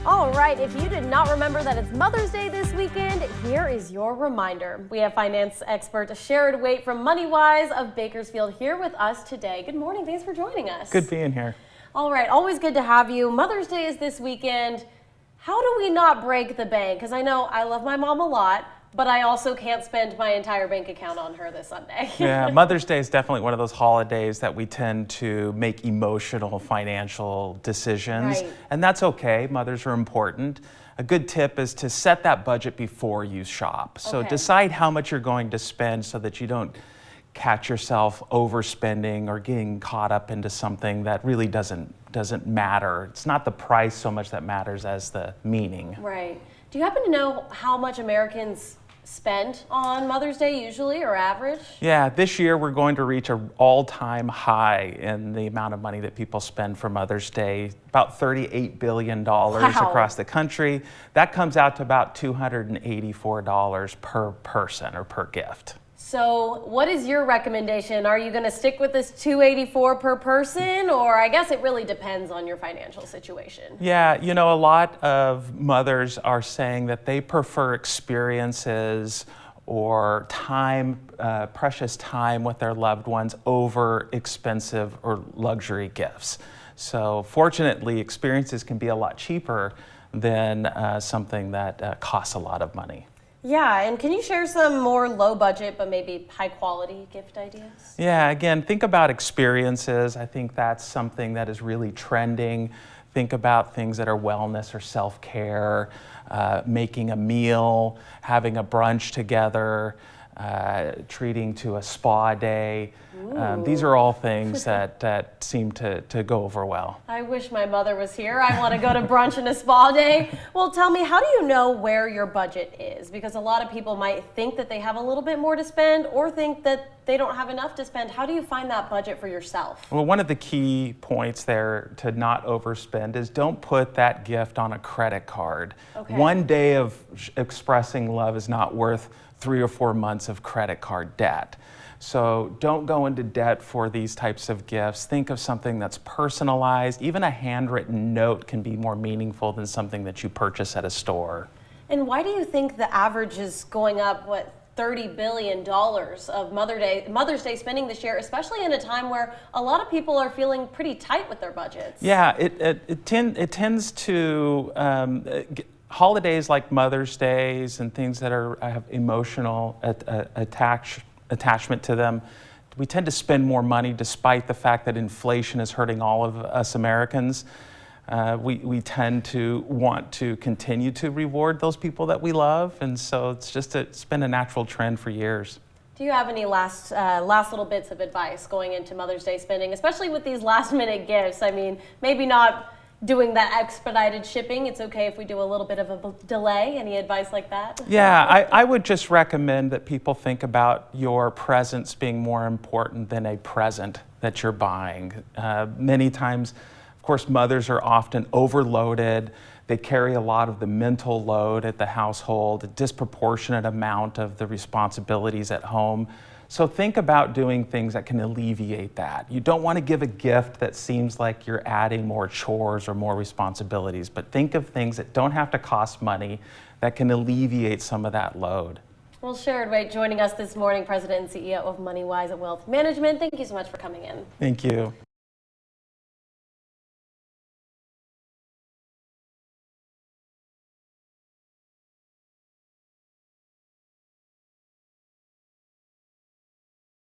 All right, if you did not remember that it's Mother's Day this weekend, here is your reminder. We have finance expert Sharod Waite from Moneywise of Bakersfield here with us today. Good morning. Thanks for joining us. Good being here. All right, always good to have you. Mother's Day is this weekend. How do we not break the bank? Because I know I love my mom a lot, but I also can't spend my entire bank account on her this Sunday. Yeah, Mother's Day is definitely one of those holidays that we tend to make emotional financial decisions. Right. And that's okay. Mothers are important. A good tip is to set that budget before you shop. So Okay. decide how much you're going to spend so that you don't catch yourself overspending or getting caught up into something that really doesn't matter. It's not the price so much that matters as the meaning. Right. Do you happen to know how much Americans spend on Mother's Day usually, or average? Yeah, this year we're going to reach an all-time high in the amount of money that people spend for Mother's Day, about $38 billion across the country. That comes out to about $284 per person or per gift. So what is your recommendation? Are you going to stick with this $284 per person, or I guess it really depends on your financial situation? Yeah, you know, a lot of mothers are saying that they prefer experiences or time, precious time with their loved ones over expensive or luxury gifts. So fortunately, experiences can be a lot cheaper than something that costs a lot of money. Yeah, and can you share some more low budget but maybe high quality gift ideas? Yeah, again, think about experiences. I think that's something that is really trending. Think about things that are wellness or self-care, making a meal, having a brunch together, treating to a spa day. These are all things that seem to go over well. I wish my mother was here. I want to go to brunch and a spa day. Well, tell me, how do you know where your budget is? Because a lot of people might think that they have a little bit more to spend or think that they don't have enough to spend. How do you find that budget for yourself? Well, one of the key points there to not overspend is don't put that gift on a credit card. Okay. One day of expressing love is not worth 3 or 4 months of credit card debt. So don't go into debt for these types of gifts. Think of something that's personalized. Even a handwritten note can be more meaningful than something that you purchase at a store. And why do you think the average is going up, $30 billion of Mother's Day spending this year, especially in a time where a lot of people are feeling pretty tight with their budgets? Yeah, it tends to, holidays like Mother's Days and things that have emotional attachment to them, we tend to spend more money despite the fact that inflation is hurting all of us Americans. We tend to want to continue to reward those people that we love, and so it's been a natural trend for years. Do you have any last little bits of advice going into Mother's Day spending, especially with these last minute gifts? I mean, maybe not doing that expedited shipping. It's okay if we do a little bit of a delay. Any advice like that? Yeah, I would just recommend that people think about your presence being more important than a present that you're buying. Many times, of course, mothers are often overloaded. They carry a lot of the mental load at the household, a disproportionate amount of the responsibilities at home. So think about doing things that can alleviate that. You don't want to give a gift that seems like you're adding more chores or more responsibilities, but think of things that don't have to cost money that can alleviate some of that load. Well, Sharod Waite joining us this morning, President and CEO of Moneywise Wealth Management. Thank you so much for coming in. Thank you.